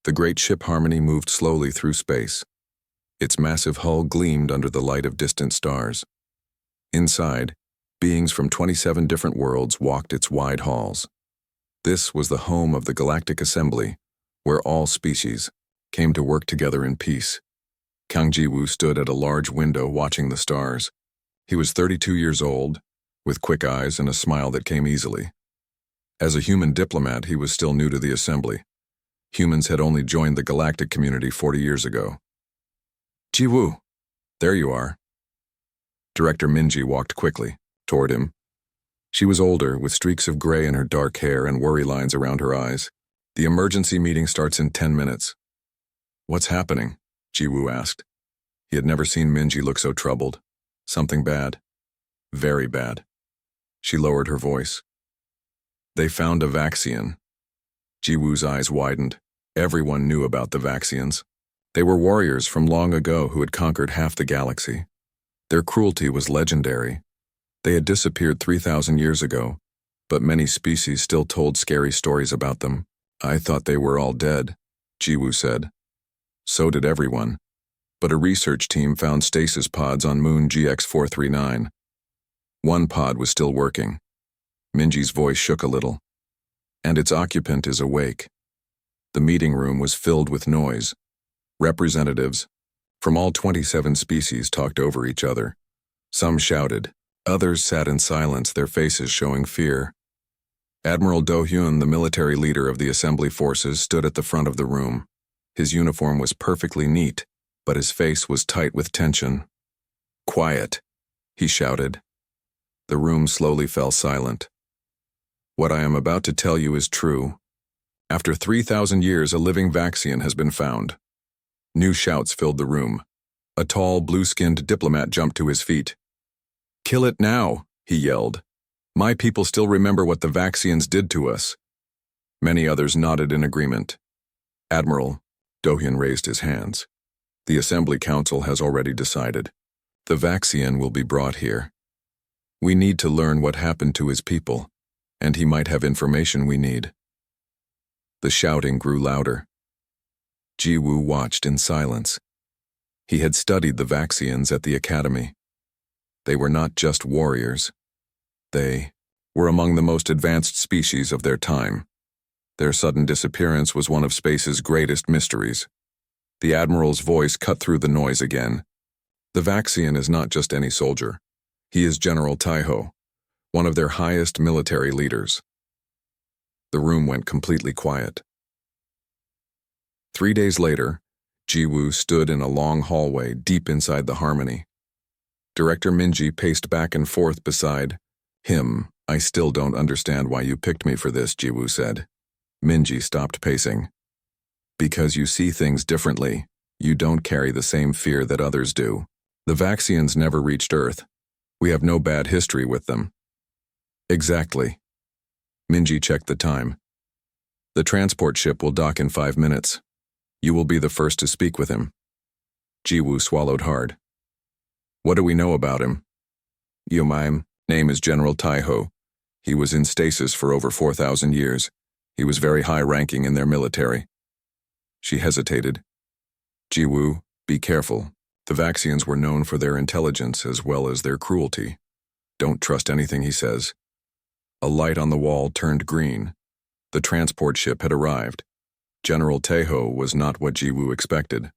The great ship Harmony moved slowly through space. Its massive hull gleamed under the light of distant stars. Inside, beings from 27 different worlds walked its wide halls. This was the home of the Galactic Assembly, where all species came to work together in peace. Kang Ji-woo stood at a large window watching the stars. He was 32 years old, with quick eyes and a smile that came easily. As a human diplomat, he was still new to the Assembly. Humans had only joined the galactic community 40 years ago. Ji-woo, there you are. Director Minji walked quickly toward him. She was older, with streaks of gray in her dark hair and worry lines around her eyes. The emergency meeting starts in 10 minutes. What's happening? Ji-woo asked. He had never seen Minji look so troubled. Something bad. Very bad. She lowered her voice. They found a Vaxian. Ji-woo's eyes widened. Everyone knew about the Vaxians. They were warriors from long ago who had conquered half the galaxy. Their cruelty was legendary. They had disappeared 3,000 years ago, but many species still told scary stories about them. I thought they were all dead, Ji-woo said. So did everyone. But a research team found stasis pods on moon GX-439. One pod was still working. Minji's voice shook a little. And its occupant is awake. The meeting room was filled with noise. Representatives from all 27 species talked over each other. Some shouted. Others sat in silence, their faces showing fear. Admiral Do-hyun, the military leader of the Assembly forces, stood at the front of the room. His uniform was perfectly neat, but his face was tight with tension. Quiet, he shouted. The room slowly fell silent. What I am about to tell you is true. After 3,000 years, a living Vaxian has been found. New shouts filled the room. A tall, blue-skinned diplomat jumped to his feet. Kill it now, he yelled. My people still remember what the Vaxians did to us. Many others nodded in agreement. Admiral, Do-hyun raised his hands. The Assembly Council has already decided. The Vaxian will be brought here. We need to learn what happened to his people, and he might have information we need. The shouting grew louder. Ji-woo watched in silence. He had studied the Vaxians at the Academy. They were not just warriors. They were among the most advanced species of their time. Their sudden disappearance was one of space's greatest mysteries. The Admiral's voice cut through the noise again. The Vaxian is not just any soldier. He is General Taiho, one of their highest military leaders. The room went completely quiet. 3 days later, Ji-woo stood in a long hallway deep inside the Harmony. Director Minji paced back and forth beside him. I still don't understand why you picked me for this, Ji-woo said. Minji stopped pacing. Because you see things differently. You don't carry the same fear that others do. The Vaxians never reached Earth. We have no bad history with them. Exactly. Minji checked the time. The transport ship will dock in 5 minutes. You will be the first to speak with him. Ji-woo swallowed hard. What do we know about him? My name is General Taiho. He was in stasis for over 4,000 years. He was very high-ranking in their military. She hesitated. Ji-woo, be careful. The Vaxians were known for their intelligence as well as their cruelty. Don't trust anything he says. A light on the wall turned green. The transport ship had arrived. General Taiho was not what Ji-woo expected.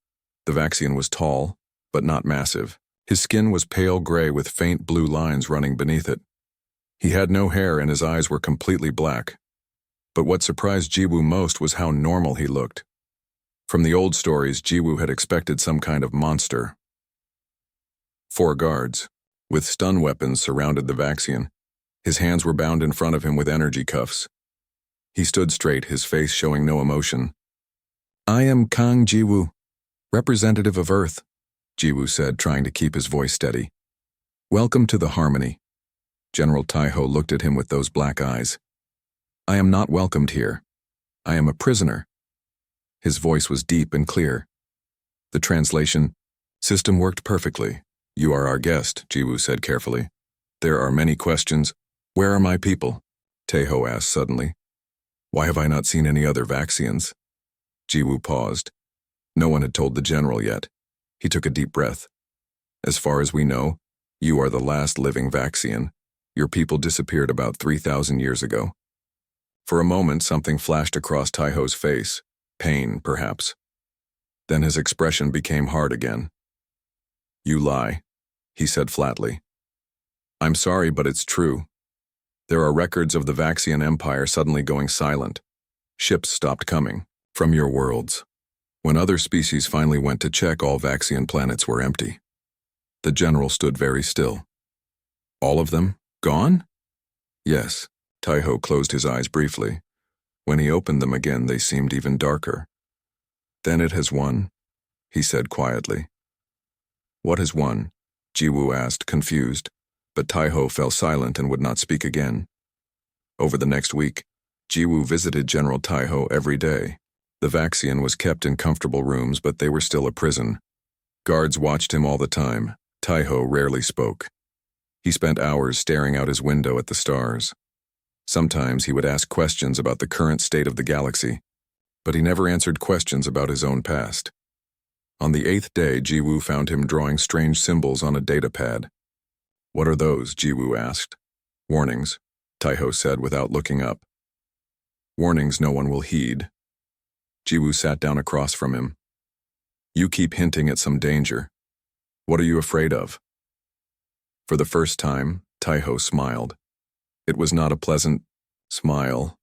The Vaxian was tall, but not massive. His skin was pale gray with faint blue lines running beneath it. He had no hair and his eyes were completely black. But what surprised Ji-woo most was how normal he looked. From the old stories, Ji-woo had expected some kind of monster. 4 guards, with stun weapons, surrounded the Vaxian. His hands were bound in front of him with energy cuffs. He stood straight, his face showing no emotion. I am Kang Ji-woo, representative of Earth, Ji-woo said, trying to keep his voice steady. Welcome to the Harmony. General Taiho looked at him with those black eyes. I am not welcomed here. I am a prisoner. His voice was deep and clear. The translation system worked perfectly. You are our guest, Ji-woo said carefully. There are many questions. Where are my people? Taiho asked suddenly. Why have I not seen any other Vaxians? Jiwoo paused. No one had told the general yet. He took a deep breath. As far as we know, you are the last living Vaxian. Your people disappeared about 3,000 years ago. For a moment, something flashed across Taiho's face. Pain, perhaps. Then his expression became hard again. You lie, he said flatly. I'm sorry, but it's true. There are records of the Vaxian Empire suddenly going silent. Ships stopped coming from your worlds. When other species finally went to check, all Vaxian planets were empty. The general stood very still. All of them? Gone? Yes. Taiho closed his eyes briefly. When he opened them again, they seemed even darker. Then it has won, he said quietly. What has won? Jiwoo asked, confused, but Taiho fell silent and would not speak again. Over the next week, Jiwoo visited General Taiho every day. The Vaxian was kept in comfortable rooms, but they were still a prison. Guards watched him all the time. Taiho rarely spoke. He spent hours staring out his window at the stars. Sometimes he would ask questions about the current state of the galaxy, but he never answered questions about his own past. On the 8th day, Jiwoo found him drawing strange symbols on a data pad. What are those? Jiwoo asked. Warnings, Taiho said without looking up. Warnings no one will heed. Jiwoo sat down across from him. You keep hinting at some danger. What are you afraid of? For the first time, Taiho smiled. It was not a pleasant smile.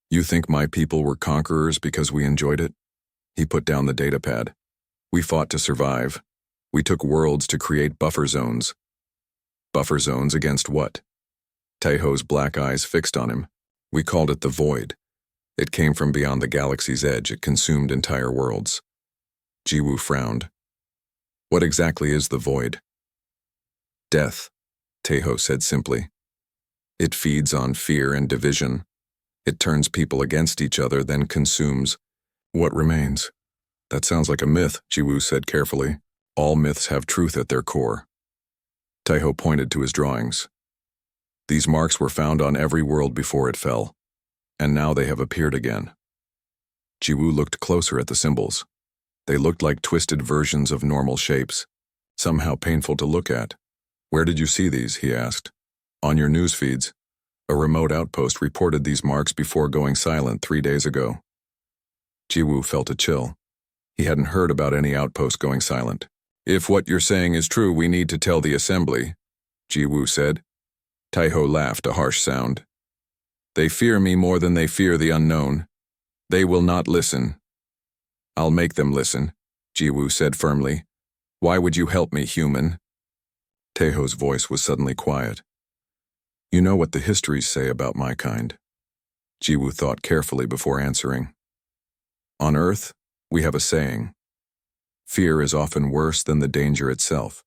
You think my people were conquerors because we enjoyed it? He put down the data pad. We fought to survive. We took worlds to create buffer zones. Buffer zones against what? Taiho's black eyes fixed on him. We called it the Void. It came from beyond the galaxy's edge. It consumed entire worlds. Jiwoo frowned. What exactly is the Void? Death, Taiho said simply. It feeds on fear and division. It turns people against each other, then consumes what remains. That sounds like a myth, Jiwoo said carefully. All myths have truth at their core. Taiho pointed to his drawings. These marks were found on every world before it fell, and now they have appeared again. Jiwoo looked closer at the symbols. They looked like twisted versions of normal shapes, somehow painful to look at. Where did you see these? He asked. On your news feeds. A remote outpost reported these marks before going silent 3 days ago. Jiwoo felt a chill. He hadn't heard about any outpost going silent. If what you're saying is true, we need to tell the assembly, Jiwoo said. Taiho laughed, a harsh sound. They fear me more than they fear the unknown. They will not listen. I'll make them listen, Jiwoo said firmly. Why would you help me, human? Taiho's voice was suddenly quiet. You know what the histories say about my kind. Jiwoo thought carefully before answering. On Earth, we have a saying. Fear is often worse than the danger itself.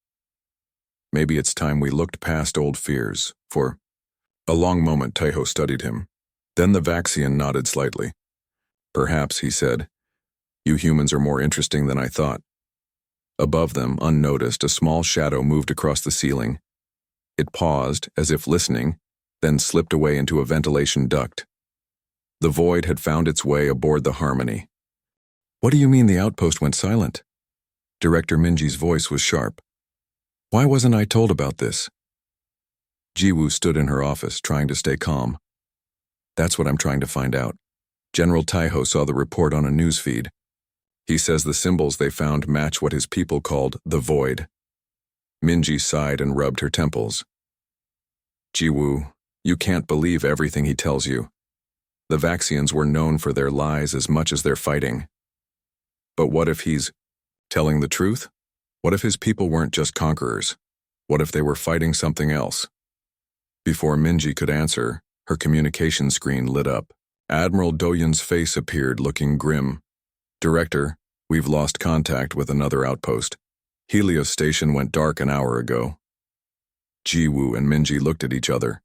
Maybe it's time we looked past old fears. For a long moment, Taiho studied him. Then the Vaxian nodded slightly. Perhaps, he said, you humans are more interesting than I thought. Above them, unnoticed, a small shadow moved across the ceiling. It paused, as if listening, then slipped away into a ventilation duct. The Void had found its way aboard the Harmony. What do you mean the outpost went silent? Director Minji's voice was sharp. Why wasn't I told about this? Jiwoo stood in her office, trying to stay calm. That's what I'm trying to find out. General Taiho saw the report on a news feed. He says the symbols they found match what his people called the Void. Minji sighed and rubbed her temples. Jiwoo, you can't believe everything he tells you. The Vaxians were known for their lies as much as their fighting. But what if he's telling the truth? What if his people weren't just conquerors? What if they were fighting something else? Before Minji could answer, her communication screen lit up. Admiral Doyun's face appeared, looking grim. Director, we've lost contact with another outpost. Helios Station went dark an hour ago. Jiwoo and Minji looked at each other.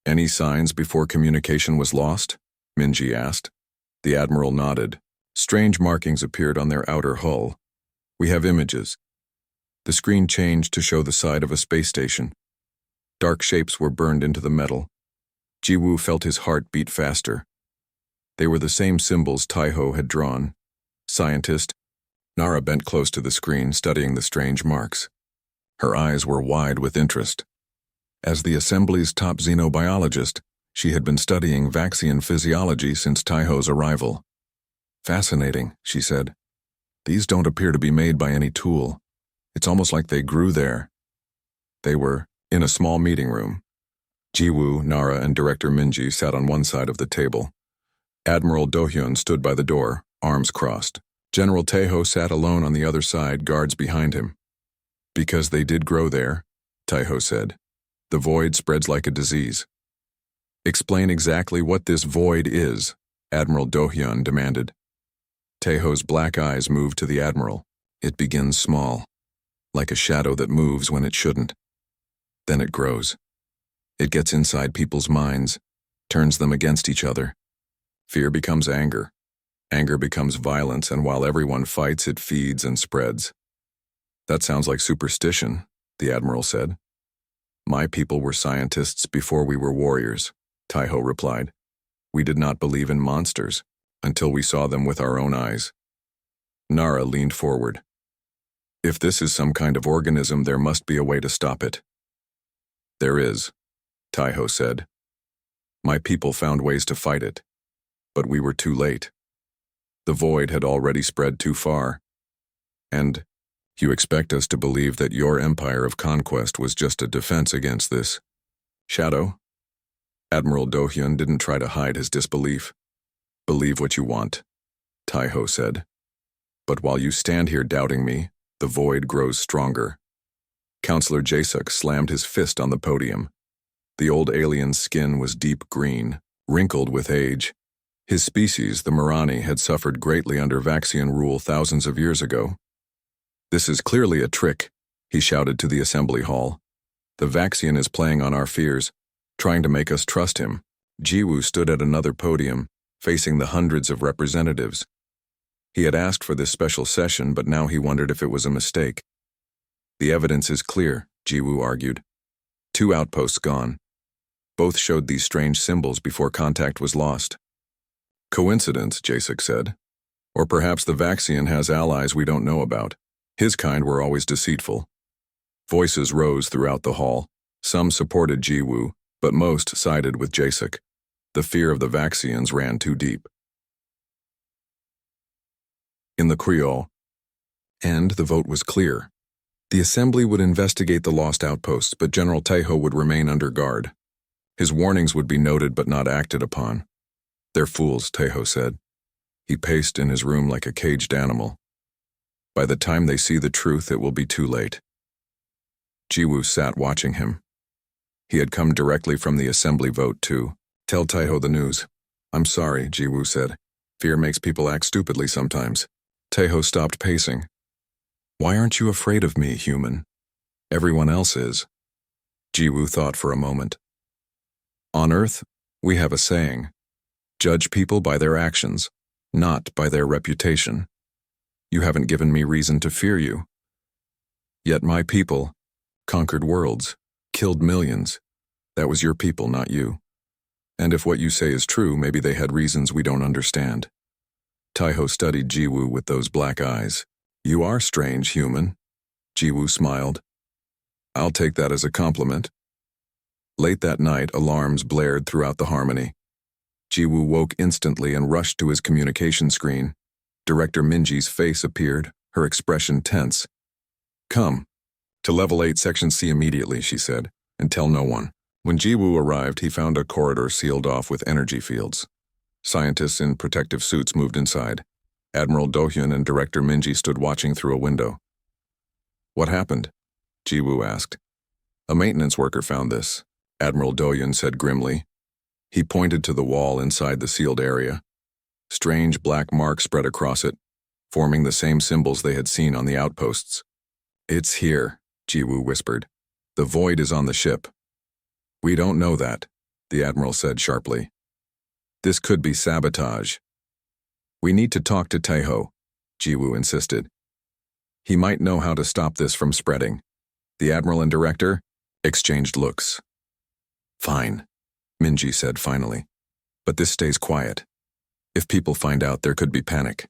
Any signs before communication was lost? Minji asked. The Admiral nodded. Strange markings appeared on their outer hull. We have images. The screen changed to show the side of a space station. Dark shapes were burned into the metal. Jiwoo felt his heart beat faster. They were the same symbols Taiho had drawn. Scientist. Nara bent close to the screen, studying the strange marks. Her eyes were wide with interest. As the Assembly's top xenobiologist, she had been studying Vaxian physiology since Taiho's arrival. Fascinating, she said. These don't appear to be made by any tool. It's almost like they grew there. They were in a small meeting room. Jiwoo, Nara, and Director Minji sat on one side of the table. Admiral Do-hyun stood by the door, arms crossed. General Taeho sat alone on the other side, guards behind him. Because they did grow there, Taeho said. The void spreads like a disease. Explain exactly what this void is, Admiral Do-hyun demanded. Taeho's black eyes moved to the Admiral. It begins small, like a shadow that moves when it shouldn't. Then it grows. It gets inside people's minds, turns them against each other. Fear becomes anger. Anger becomes violence, and while everyone fights, it feeds and spreads. That sounds like superstition, the Admiral said. My people were scientists before we were warriors, Taeho replied. We did not believe in monsters until we saw them with our own eyes. Nara leaned forward. If this is some kind of organism, there must be a way to stop it. There is, Taeho said. My people found ways to fight it, but we were too late. The void had already spread too far. And you expect us to believe that your empire of conquest was just a defense against this? Shadow? Admiral Do-hyun didn't try to hide his disbelief. Believe what you want, Taeho said. But while you stand here doubting me, the void grows stronger. Counselor Jasuk slammed his fist on the podium. The old alien's skin was deep green, wrinkled with age. His species, the Marani, had suffered greatly under Vaxian rule thousands of years ago. This is clearly a trick, he shouted to the assembly hall. The Vaxian is playing on our fears, trying to make us trust him. Jiwoo stood at another podium, facing the hundreds of representatives. He had asked for this special session, but now he wondered if it was a mistake. The evidence is clear, Jiwoo argued. 2 outposts gone. Both showed these strange symbols before contact was lost. Coincidence, Jasuk said. Or perhaps the Vaxian has allies we don't know about. His kind were always deceitful. Voices rose throughout the hall. Some supported Jiwoo, but most sided with Jasuk. The fear of the Vaxians ran too deep. In the Creole, and the vote was clear. The assembly would investigate the lost outposts, but General Taeho would remain under guard. His warnings would be noted but not acted upon. They're fools, Taeho said. He paced in his room like a caged animal. By the time they see the truth, it will be too late. Jiwoo sat watching him. He had come directly from the assembly vote, too. Tell Taeho the news. I'm sorry, Jiwoo said. Fear makes people act stupidly sometimes. Taeho stopped pacing. Why aren't you afraid of me, human? Everyone else is. Jiwoo thought for a moment. On Earth, we have a saying. Judge people by their actions, not by their reputation. You haven't given me reason to fear you. Yet my people conquered worlds, killed millions. That was your people, not you. And if what you say is true, maybe they had reasons we don't understand. Taeho studied Jiwoo with those black eyes. You are strange, human. Jiwoo smiled. I'll take that as a compliment. Late that night, alarms blared throughout the harmony. Jiwoo woke instantly and rushed to his communication screen. Director Minji's face appeared, her expression tense. Come. To Level 8, Section C immediately, she said, and tell no one. When Jiwoo arrived, he found a corridor sealed off with energy fields. Scientists in protective suits moved inside. Admiral Do-hyun and Director Minji stood watching through a window. What happened? Jiwoo asked. A maintenance worker found this, Admiral Do-hyun said grimly. He pointed to the wall inside the sealed area. Strange black marks spread across it, forming the same symbols they had seen on the outposts. It's here, Jiwoo whispered. The void is on the ship. We don't know that, the Admiral said sharply. This could be sabotage. We need to talk to Taeho, Jiwoo insisted. He might know how to stop this from spreading. The Admiral and Director exchanged looks. Fine, Minji said finally. But this stays quiet. If people find out, there could be panic.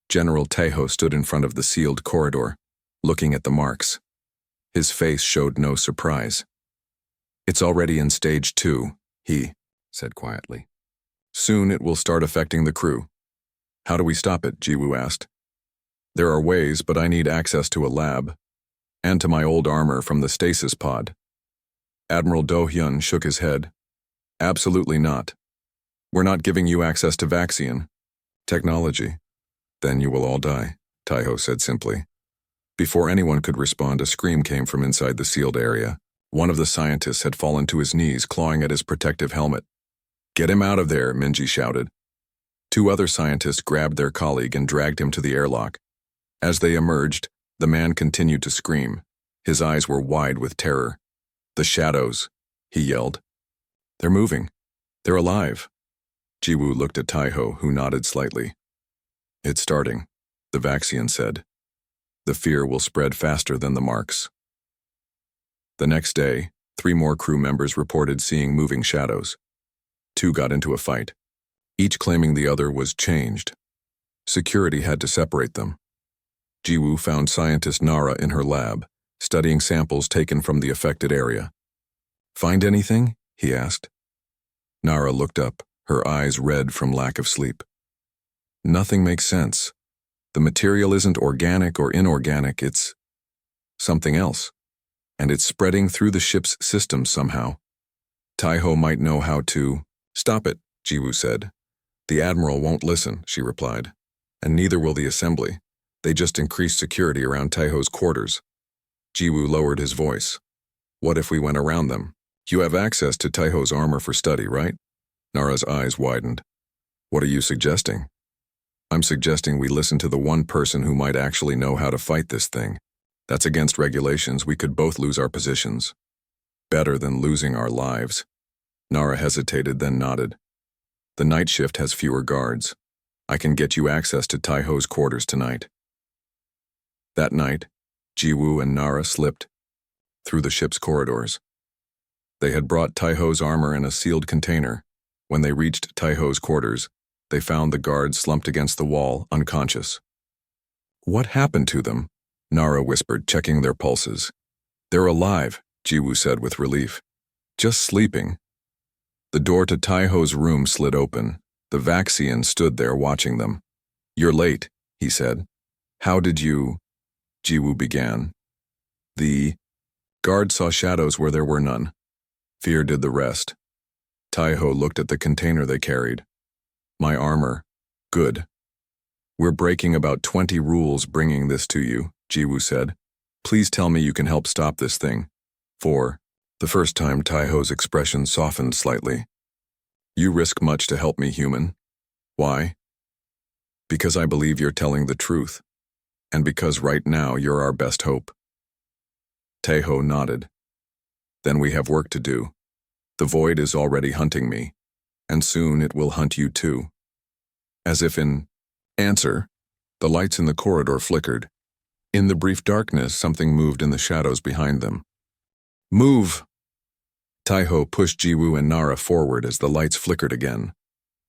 General Taeho stood in front of the sealed corridor, looking at the marks. His face showed no surprise. "It's already in stage 2, he said quietly. "Soon it will start affecting the crew." "How do we stop it?" Jiwoo asked. "There are ways, but I need access to a lab, and to my old armor from the stasis pod." Admiral Do-hyun shook his head. "Absolutely not. We're not giving you access to Vaxian technology." "Then you will all die," Taeho said simply. Before anyone could respond, a scream came from inside the sealed area. One of the scientists had fallen to his knees, clawing at his protective helmet. "Get him out of there," Minji shouted. 2 other scientists grabbed their colleague and dragged him to the airlock. As they emerged, the man continued to scream. His eyes were wide with terror. "The shadows," he yelled. "They're moving. They're alive." Jiwoo looked at Taeho, who nodded slightly. "It's starting," the Vaxian said. "The fear will spread faster than the marks." The next day, 3 more crew members reported seeing moving shadows. 2 got into a fight, each claiming the other was changed. Security had to separate them. Jiwoo found scientist Nara in her lab, studying samples taken from the affected area. "Find anything?" he asked. Nara looked up, her eyes red from lack of sleep. "Nothing makes sense. The material isn't organic or inorganic, it's something else. And it's spreading through the ship's systems somehow. Taeho might know how to—" "Stop it," Jiwoo said. "The Admiral won't listen," she replied. "And neither will the Assembly. They just increased security around Taeho's quarters." Jiwoo lowered his voice. "What if we went around them? You have access to Taeho's armor for study, right?" Nara's eyes widened. "What are you suggesting?" "I'm suggesting we listen to the one person who might actually know how to fight this thing. That's against regulations. We could both lose our positions. Better than losing our lives." Nara hesitated, then nodded. "The night shift has fewer guards. I can get you access to Taeho's quarters tonight." That night, Jiwoo and Nara slipped through the ship's corridors. They had brought Taeho's armor in a sealed container. When they reached Taeho's quarters, they found the guards slumped against the wall, unconscious. "What happened to them?" Nara whispered, checking their pulses. "They're alive," Jiwoo said with relief. "Just sleeping." The door to Taeho's room slid open. The Vaxian stood there watching them. "You're late," he said. "How did you—" Jiwoo began. "The guard saw shadows where there were none. Fear did the rest." Taeho looked at the container they carried. "My armor. Good. We're breaking about 20 rules bringing this to you," Jiwoo said. "Please tell me you can help stop this thing." For the first time, Taeho's expression softened slightly. "You risk much to help me, human. Why?" "Because I believe you're telling the truth. And because right now you're our best hope." Taeho nodded. "Then we have work to do. The void is already hunting me, and soon it will hunt you too." As if in answer, the lights in the corridor flickered. In the brief darkness, something moved in the shadows behind them. "Move!" Taeho pushed Jiwoo and Nara forward as the lights flickered again.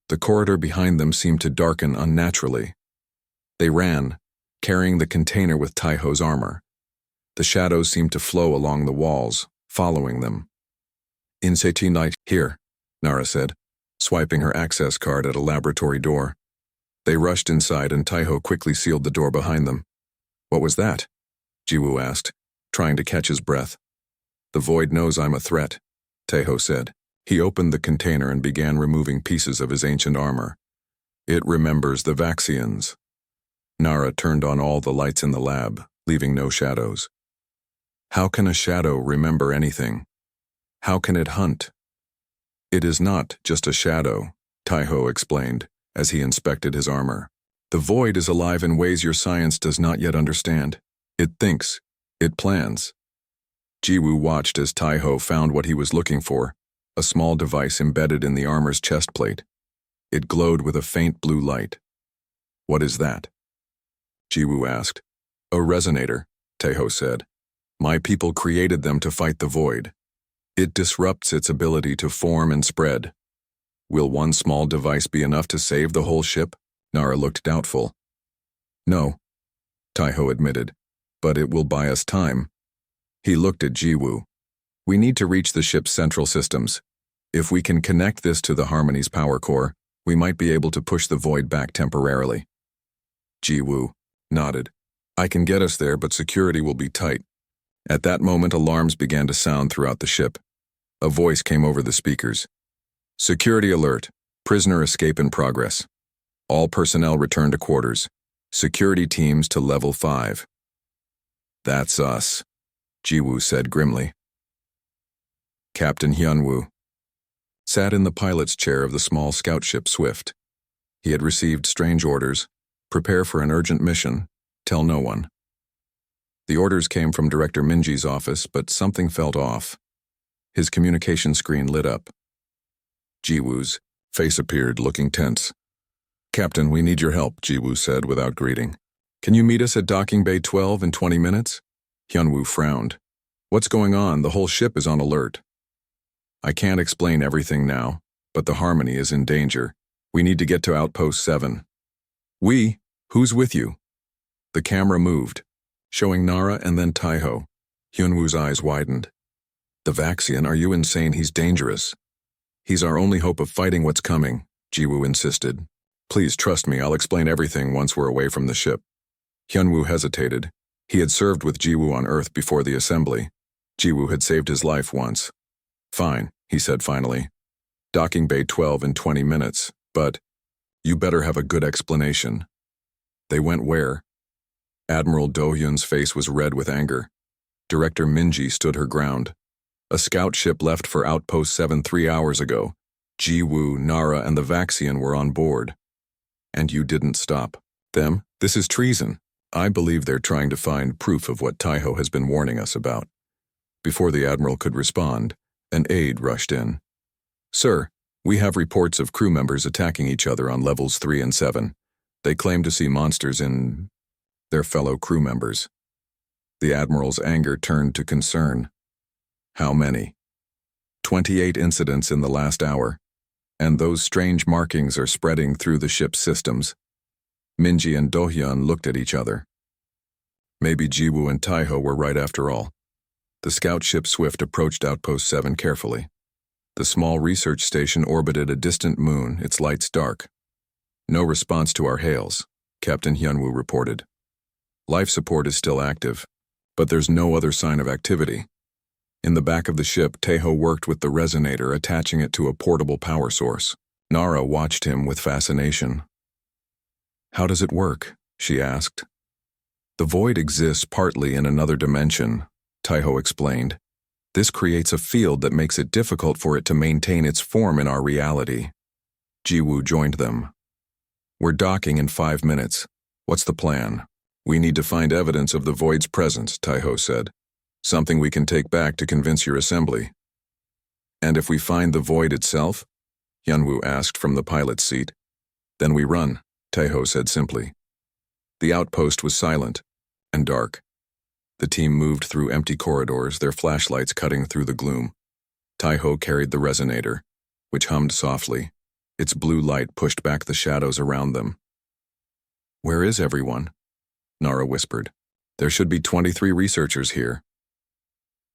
The corridor behind them seemed to darken unnaturally. They ran, carrying the container with Taeho's armor. The shadows seemed to flow along the walls, following them. "Insati night, here," Nara said, swiping her access card at a laboratory door. They rushed inside and Taeho quickly sealed the door behind them. "What was that?" Jiwoo asked, trying to catch his breath. "The void knows I'm a threat," Taeho said. He opened the container and began removing pieces of his ancient armor. "It remembers the Vaxians." Nara turned on all the lights in the lab, leaving no shadows. "How can a shadow remember anything? How can it hunt?" "It is not just a shadow," Taeho explained as he inspected his armor. "The void is alive in ways your science does not yet understand. It thinks. It plans." Jiwoo watched as Taeho found what he was looking for, a small device embedded in the armor's chest plate. It glowed with a faint blue light. "What is that?" Jiwoo asked. "A resonator," Taeho said. "My people created them to fight the void. It disrupts its ability to form and spread." "Will one small device be enough to save the whole ship?" Nara looked doubtful. No, Taiho admitted, but it will buy us time. He looked at Jiwoo. We need to reach the ship's central systems. If we can connect this to the Harmony's power core, we might be able to push the void back temporarily. Jiwoo nodded. I can get us there, but security will be tight. At that moment, alarms began to sound throughout the ship. A voice came over the speakers. Security alert. Prisoner escape in progress. All personnel return to quarters. Security teams to level 5. That's us, Jiwoo said grimly. Captain Hyunwoo sat in the pilot's chair of the small scout ship Swift. He had received strange orders: prepare for an urgent mission, tell no one. The orders came from Director Minji's office, but something felt off. His communication screen lit up. Jiwoo's face appeared, looking tense. Captain, we need your help, Jiwoo said without greeting. Can you meet us at docking bay 12 in 20 minutes? Hyunwoo frowned. What's going on? The whole ship is on alert. I can't explain everything now, but the Harmony is in danger. We need to get to Outpost 7. We? Who's with you? The camera moved, showing Nara and then Taiho. Hyunwoo's eyes widened. The Vaxian, are you insane? He's dangerous. He's our only hope of fighting what's coming, Jiwoo insisted. Please trust me, I'll explain everything once we're away from the ship. Hyunwoo hesitated. He had served with Jiwoo on Earth before the assembly. Jiwoo had saved his life once. Fine, he said finally. Docking bay 12 in 20 minutes, but you better have a good explanation. They went where? Admiral Do-hyun's face was red with anger. Director Minji stood her ground. A scout ship left for Outpost 7 3 hours ago. Jiwoo, Nara, and the Vaxian were on board. And you didn't stop them? This is treason. I believe they're trying to find proof of what Taiho has been warning us about. Before the Admiral could respond, an aide rushed in. Sir, we have reports of crew members attacking each other on levels 3 and 7. They claim to see monsters in their fellow crew members. The Admiral's anger turned to concern. How many? 28 incidents in the last hour, and those strange markings are spreading through the ship's systems. Minji and Do-hyun looked at each other. Maybe Jiwoo and Taiho were right after all. The scout ship Swift approached Outpost 7 carefully. The small research station orbited a distant moon, its lights dark. No response to our hails, Captain Hyunwoo reported. Life support is still active, but there's no other sign of activity. In the back of the ship, Taiho worked with the resonator, attaching it to a portable power source. Nara watched him with fascination. How does it work? She asked. The void exists partly in another dimension, Taiho explained. This creates a field that makes it difficult for it to maintain its form in our reality. Jiwoo joined them. We're docking in 5 minutes. What's the plan? We need to find evidence of the void's presence, Taiho said. Something we can take back to convince your assembly. And if we find the void itself? Hyunwoo asked from the pilot's seat. Then we run, Taiho said simply. The outpost was silent and dark. The team moved through empty corridors, their flashlights cutting through the gloom. Taiho carried the resonator, which hummed softly. Its blue light pushed back the shadows around them. Where is everyone? Nara whispered. There should be 23 researchers here.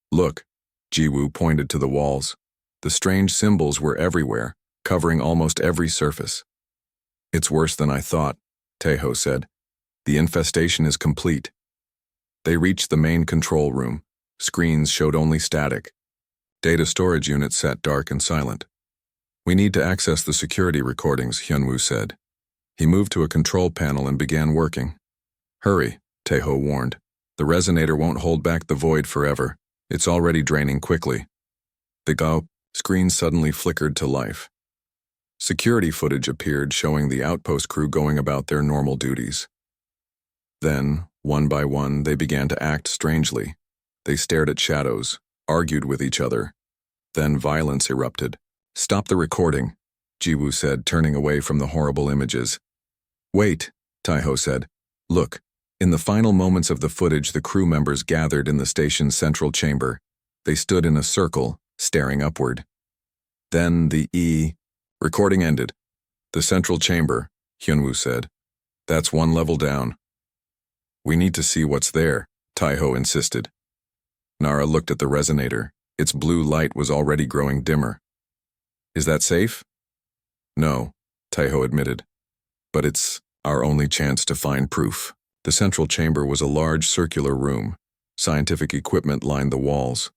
Look, Jiwoo pointed to the walls. The strange symbols were everywhere, covering almost every surface. It's worse than I thought, Taiho said. The infestation is complete. They reached the main control room. Screens showed only static. Data storage units sat dark and silent. We need to access the security recordings, Hyunwoo said. He moved to a control panel and began working. Hurry, Taiho warned. The resonator won't hold back the void forever. It's already draining quickly. The screen suddenly flickered to life. Security footage appeared showing the outpost crew going about their normal duties. Then, one by one, they began to act strangely. They stared at shadows, argued with each other. Then violence erupted. Stop the recording, Jiwoo said, turning away from the horrible images. Wait, Taiho said. Look, in the final moments of the footage, the crew members gathered in the station's central chamber. They stood in a circle, staring upward. Then the recording ended. The central chamber, Hyunwoo said. That's one level down. We need to see what's there, Taiho insisted. Nara looked at the resonator. Its blue light was already growing dimmer. Is that safe? No, Taiho admitted. But it's our only chance to find proof. The central chamber was a large circular room. Scientific equipment lined the walls.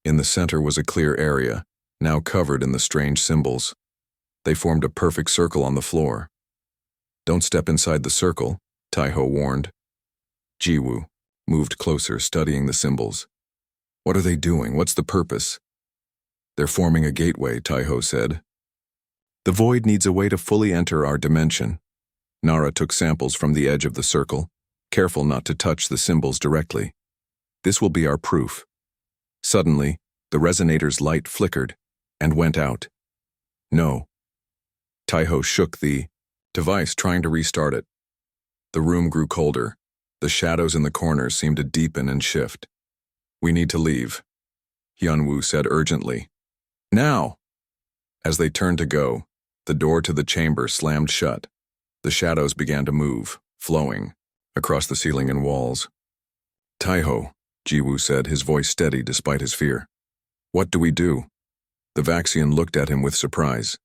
In the center was a clear area, now covered in the strange symbols. They formed a perfect circle on the floor. Don't step inside the circle, Taiho warned. Jiwoo moved closer, studying the symbols. What are they doing? What's the purpose? They're forming a gateway, Taiho said. The void needs a way to fully enter our dimension. Nara took samples from the edge of the circle, careful not to touch the symbols directly. This will be our proof. Suddenly, the resonator's light flickered and went out. No. Taiho shook the device, trying to restart it. The room grew colder. The shadows in the corners seemed to deepen and shift. We need to leave, Hyunwoo said urgently. Now! As they turned to go, the door to the chamber slammed shut. The shadows began to move, flowing, across the ceiling and walls. Taiho, Jiwoo said, his voice steady despite his fear. What do we do? The Vaxian looked at him with surprise.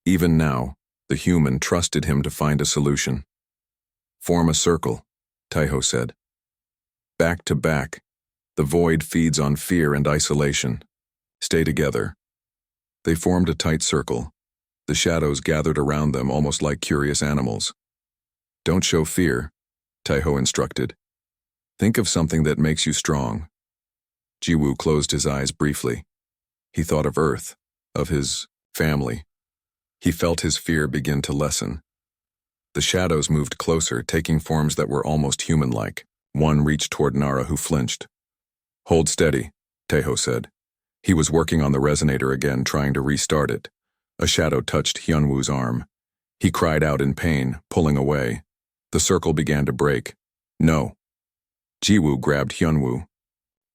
Even now, the human trusted him to find a solution. Form a circle, Taiho said. Back to back. The void feeds on fear and isolation. Stay together. They formed a tight circle. The shadows gathered around them almost like curious animals. Don't show fear, Taiho instructed. Think of something that makes you strong. Jiwoo closed his eyes briefly. He thought of Earth, of his family. He felt his fear begin to lessen. The shadows moved closer, taking forms that were almost human-like. One reached toward Nara, who flinched. Hold steady, Taiho said. He was working on the resonator again, trying to restart it. A shadow touched Hyunwoo's arm. He cried out in pain, pulling away. The circle began to break. No. Jiwoo grabbed Hyunwoo,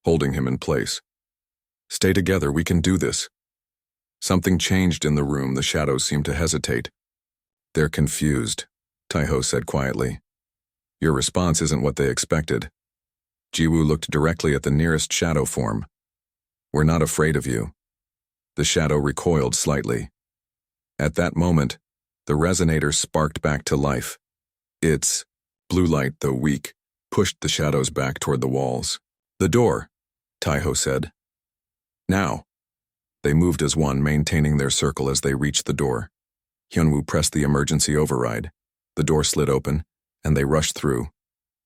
holding him in place. Stay together, we can do this. Something changed in the room. The shadows seemed to hesitate. They're confused, Taiho said quietly. Your response isn't what they expected. Jiwoo looked directly at the nearest shadow form. We're not afraid of you. The shadow recoiled slightly. At that moment, the resonator sparked back to life. Its blue light, though weak, pushed the shadows back toward the walls. The door, Taiho said. Now. They moved as one, maintaining their circle as they reached the door. Hyunwoo pressed the emergency override. The door slid open, and they rushed through.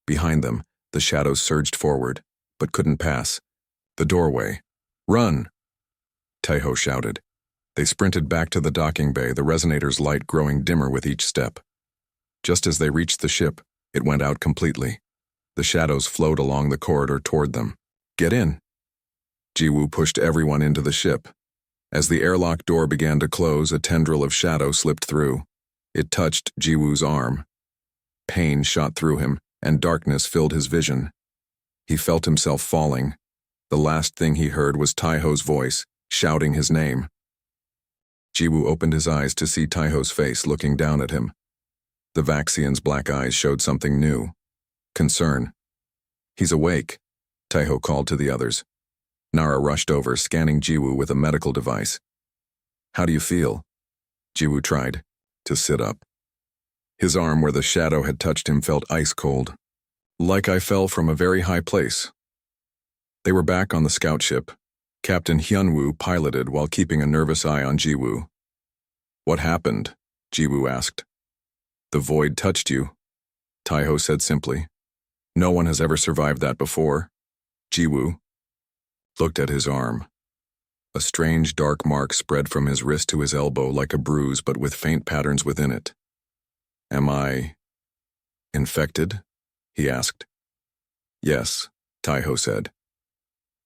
Behind them, the shadows surged forward, but couldn't pass. The doorway. Run! Taiho shouted. They sprinted back to the docking bay, the resonator's light growing dimmer with each step. Just as they reached the ship, it went out completely. The shadows flowed along the corridor toward them. Get in! Jiwoo pushed everyone into the ship. As the airlock door began to close, a tendril of shadow slipped through. It touched Jiwoo's arm. Pain shot through him, and darkness filled his vision. He felt himself falling. The last thing he heard was Taiho's voice, shouting his name. Jiwoo opened his eyes to see Taiho's face looking down at him. The Vaxian's black eyes showed something new. Concern. He's awake, Taiho called to the others. Nara rushed over, scanning Jiwoo with a medical device. How do you feel? Jiwoo tried to sit up. His arm where the shadow had touched him felt ice cold. Like I fell from a very high place. They were back on the scout ship. Captain Hyunwoo piloted while keeping a nervous eye on Jiwoo. What happened? Jiwoo asked. The void touched you, Taiho said simply. No one has ever survived that before. Jiwoo looked at his arm. A strange dark mark spread from his wrist to his elbow like a bruise, but with faint patterns within it. Am I infected? He asked. Yes, Taiho said.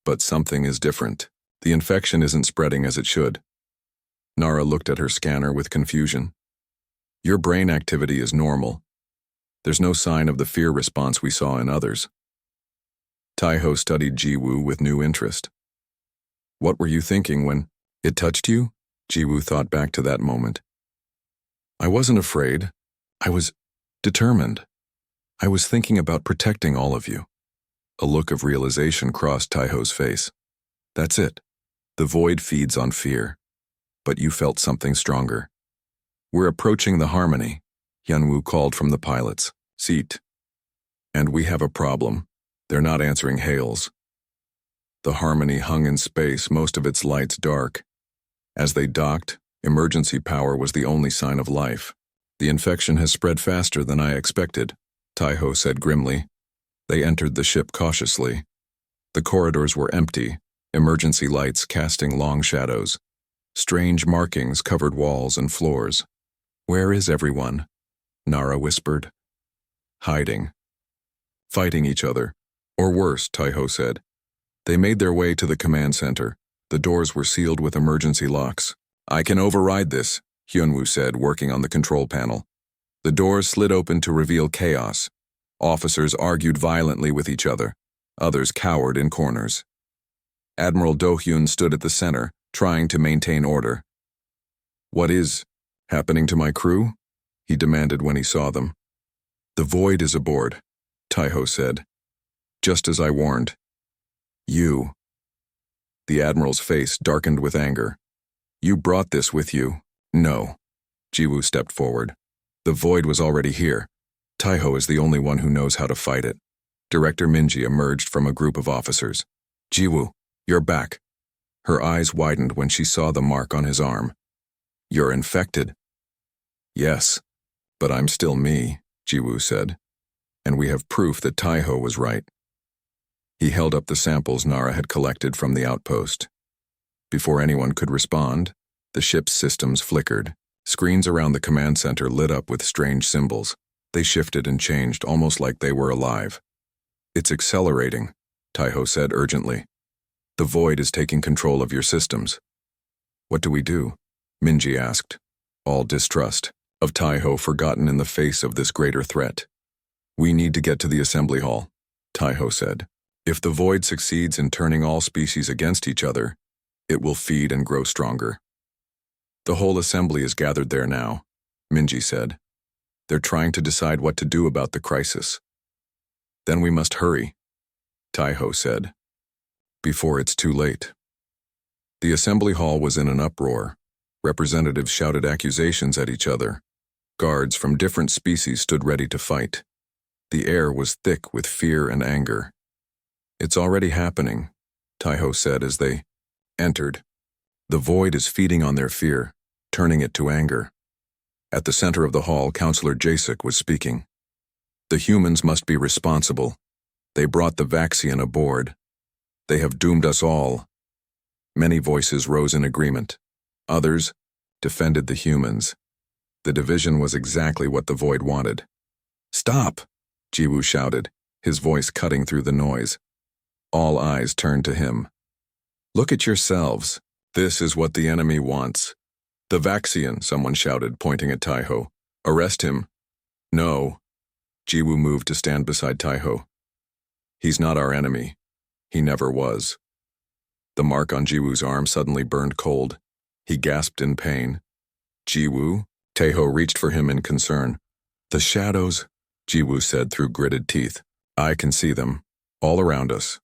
But something is different. The infection isn't spreading as it should. Nara looked at her scanner with confusion. Your brain activity is normal. There's no sign of the fear response we saw in others. Taiho studied Jiwoo with new interest. What were you thinking when it touched you? Jiwoo thought back to that moment. I wasn't afraid. I was determined. I was thinking about protecting all of you. A look of realization crossed Taiho's face. That's it. The void feeds on fear. But you felt something stronger. We're approaching the harmony, Hyunwoo called from the pilot's seat. And we have a problem. They're not answering hails. The harmony hung in space, most of its lights dark. As they docked, emergency power was the only sign of life. The infection has spread faster than I expected, Taiho said grimly. They entered the ship cautiously. The corridors were empty, emergency lights casting long shadows. Strange markings covered walls and floors. Where is everyone? Nara whispered. Hiding. Fighting each other. Or worse, Taiho said. They made their way to the command center. The doors were sealed with emergency locks. I can override this, Hyunwoo said, working on the control panel. The doors slid open to reveal chaos. Officers argued violently with each other. Others cowered in corners. Admiral Do-hyun stood at the center, trying to maintain order. What is happening to my crew? He demanded when he saw them. The void is aboard, Taiho said. Just as I warned. You. The admiral's face darkened with anger. You brought this with you. No. Jiwoo stepped forward. The void was already here. Taiho is the only one who knows how to fight it. Director Minji emerged from a group of officers. Jiwoo, you're back. Her eyes widened when she saw the mark on his arm. You're infected. Yes, but I'm still me, Jiwoo said. And we have proof that Taiho was right. He held up the samples Nara had collected from the outpost. Before anyone could respond, the ship's systems flickered. Screens around the command center lit up with strange symbols. They shifted and changed, almost like they were alive. It's accelerating, Taiho said urgently. The void is taking control of your systems. What do we do? Minji asked, all distrust of Taiho forgotten in the face of this greater threat. We need to get to the assembly hall, Taiho said. If the void succeeds in turning all species against each other, it will feed and grow stronger. The whole assembly is gathered there now, Minji said. They're trying to decide what to do about the crisis. Then we must hurry, Taiho said, before it's too late. The assembly hall was in an uproar. Representatives shouted accusations at each other. Guards from different species stood ready to fight. The air was thick with fear and anger. It's already happening, Taiho said as they entered. The void is feeding on their fear, turning it to anger. At the center of the hall, Counselor Jasek was speaking. The humans must be responsible. They brought the vaccine aboard. They have doomed us all. Many voices rose in agreement. Others defended the humans. The division was exactly what the void wanted. Stop, Jiwoo shouted, his voice cutting through the noise. All eyes turned to him. Look at yourselves. This is what the enemy wants. The vaccine, someone shouted, pointing at Taiho. Arrest him. No. Jiwoo moved to stand beside Taiho. He's not our enemy. He never was. The mark on Jiwoo's arm suddenly burned cold. He gasped in pain. Jiwoo? Taiho reached for him in concern. The shadows, Jiwoo said through gritted teeth. I can see them, all around us.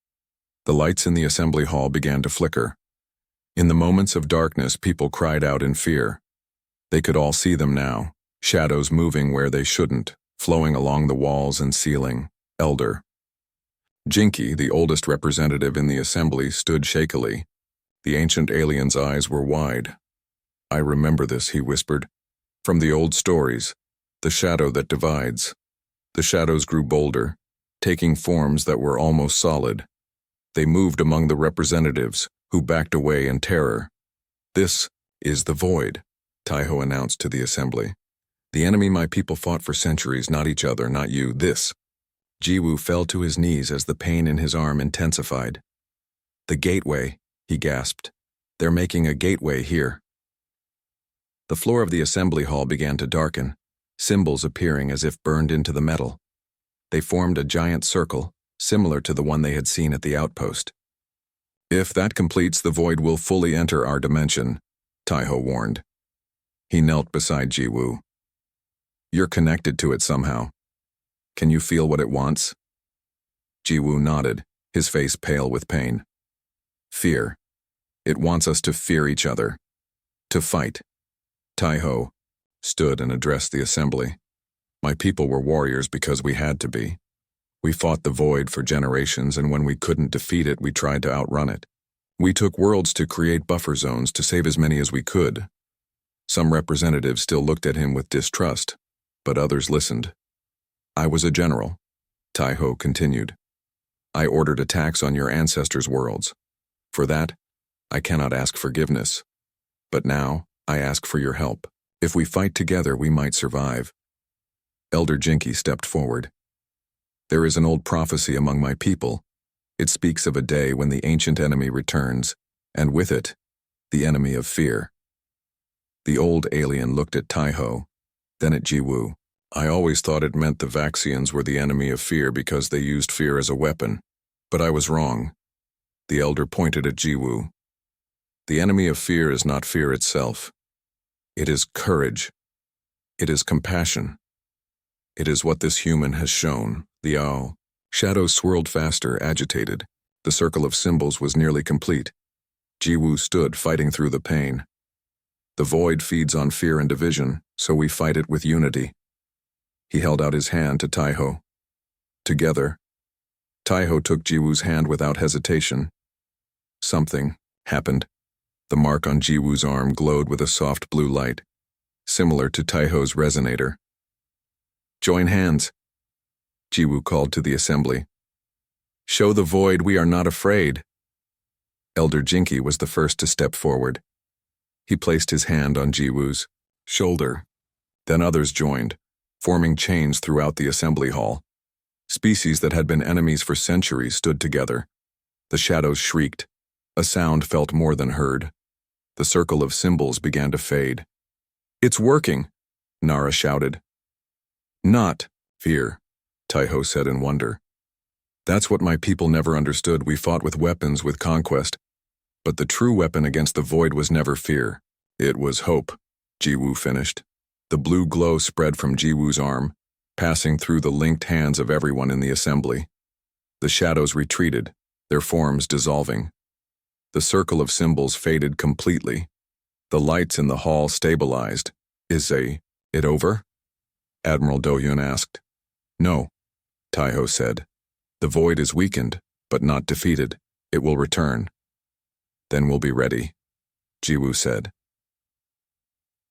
The lights in the assembly hall began to flicker. In the moments of darkness, people cried out in fear. They could all see them now, shadows moving where they shouldn't, flowing along the walls and ceiling. Elder. Jinky, the oldest representative in the assembly, stood shakily. The ancient alien's eyes were wide. I remember this, he whispered. From the old stories, the shadow that divides. The shadows grew bolder, taking forms that were almost solid. They moved among the representatives, who backed away in terror. This is the void, Taiho announced to the assembly. The enemy my people fought for centuries, not each other, not you, this. Jiwoo fell to his knees as the pain in his arm intensified. The gateway, he gasped. They're making a gateway here. The floor of the assembly hall began to darken, symbols appearing as if burned into the metal. They formed a giant circle, similar to the one they had seen at the outpost. If that completes, the void will fully enter our dimension, Taiho warned. He knelt beside Jiwoo. You're connected to it somehow. Can you feel what it wants? Jiwoo nodded, his face pale with pain. Fear. It wants us to fear each other. To fight. Taiho stood and addressed the assembly. My people were warriors because we had to be. We fought the void for generations, and when we couldn't defeat it, we tried to outrun it. We took worlds to create buffer zones to save as many as we could. Some representatives still looked at him with distrust, but others listened. I was a general, Taiho continued. I ordered attacks on your ancestors' worlds. For that, I cannot ask forgiveness. But now, I ask for your help. If we fight together, we might survive. Elder Jinky stepped forward. There is an old prophecy among my people. It speaks of a day when the ancient enemy returns, and with it, the enemy of fear. The old alien looked at Taiho, then at Jiwoo. I always thought it meant the Vaxians were the enemy of fear because they used fear as a weapon. But I was wrong. The elder pointed at Jiwoo. The enemy of fear is not fear itself. It is courage. It is compassion. It is what this human has shown, the owl. Shadows swirled faster, agitated. The circle of symbols was nearly complete. Jiwoo stood, fighting through the pain. The void feeds on fear and division, so we fight it with unity. He held out his hand to Taiho. Together, Taiho took Jiwoo's hand without hesitation. Something happened. The mark on Jiwoo's arm glowed with a soft blue light, similar to Taiho's resonator. Join hands, Jiwoo called to the assembly. Show the void we are not afraid. Elder Jinky was the first to step forward. He placed his hand on Jiwoo's shoulder. Then others joined, forming chains throughout the assembly hall. Species that had been enemies for centuries stood together. The shadows shrieked. A sound felt more than heard. The circle of symbols began to fade. It's working, Nara shouted. Not fear, Taiho said in wonder. That's what my people never understood. We fought with weapons, with conquest. But the true weapon against the void was never fear. It was hope, Jiwoo finished. The blue glow spread from Jiwoo's arm, passing through the linked hands of everyone in the assembly. The shadows retreated, their forms dissolving. The circle of symbols faded completely. The lights in the hall stabilized. Is it over? Admiral Dohyun asked. No, Taiho said. The void is weakened, but not defeated. It will return. Then we'll be ready, Jiwoo said.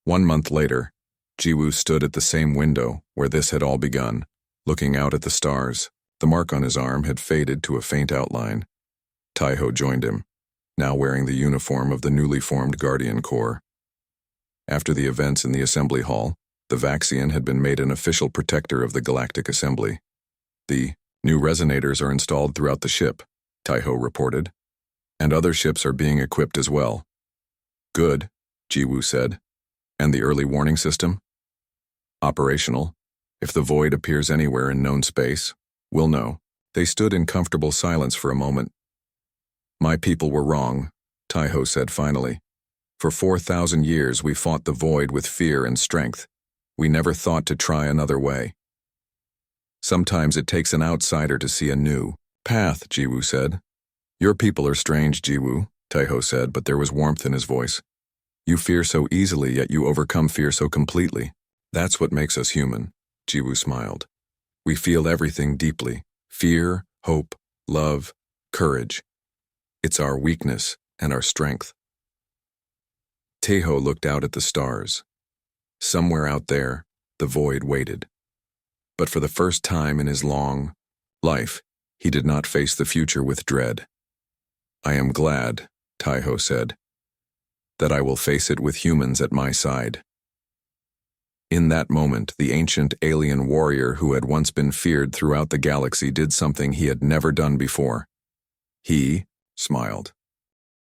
1 month later, Jiwoo stood at the same window where this had all begun, looking out at the stars. The mark on his arm had faded to a faint outline. Taiho joined him, now wearing the uniform of the newly formed Guardian Corps. After the events in the assembly hall, the Vaxian had been made an official protector of the Galactic Assembly. The new resonators are installed throughout the ship, Taiho reported, and other ships are being equipped as well. Good, Jiwoo said. And the early warning system? Operational. If the void appears anywhere in known space, we'll know. They stood in comfortable silence for a moment. My people were wrong, Taiho said finally. For 4,000 years we fought the void with fear and strength. We never thought to try another way. Sometimes it takes an outsider to see a new path, Jiwoo said. Your people are strange, Jiwoo, Taiho said, but there was warmth in his voice. You fear so easily, yet you overcome fear so completely. That's what makes us human, Jiwoo smiled. We feel everything deeply. Fear, hope, love, courage. It's our weakness and our strength. Taiho looked out at the stars. Somewhere out there, the void waited. But for the first time in his long life, he did not face the future with dread. I am glad, Taiho said, that I will face it with humans at my side. In that moment, the ancient alien warrior who had once been feared throughout the galaxy did something he had never done before. He smiled.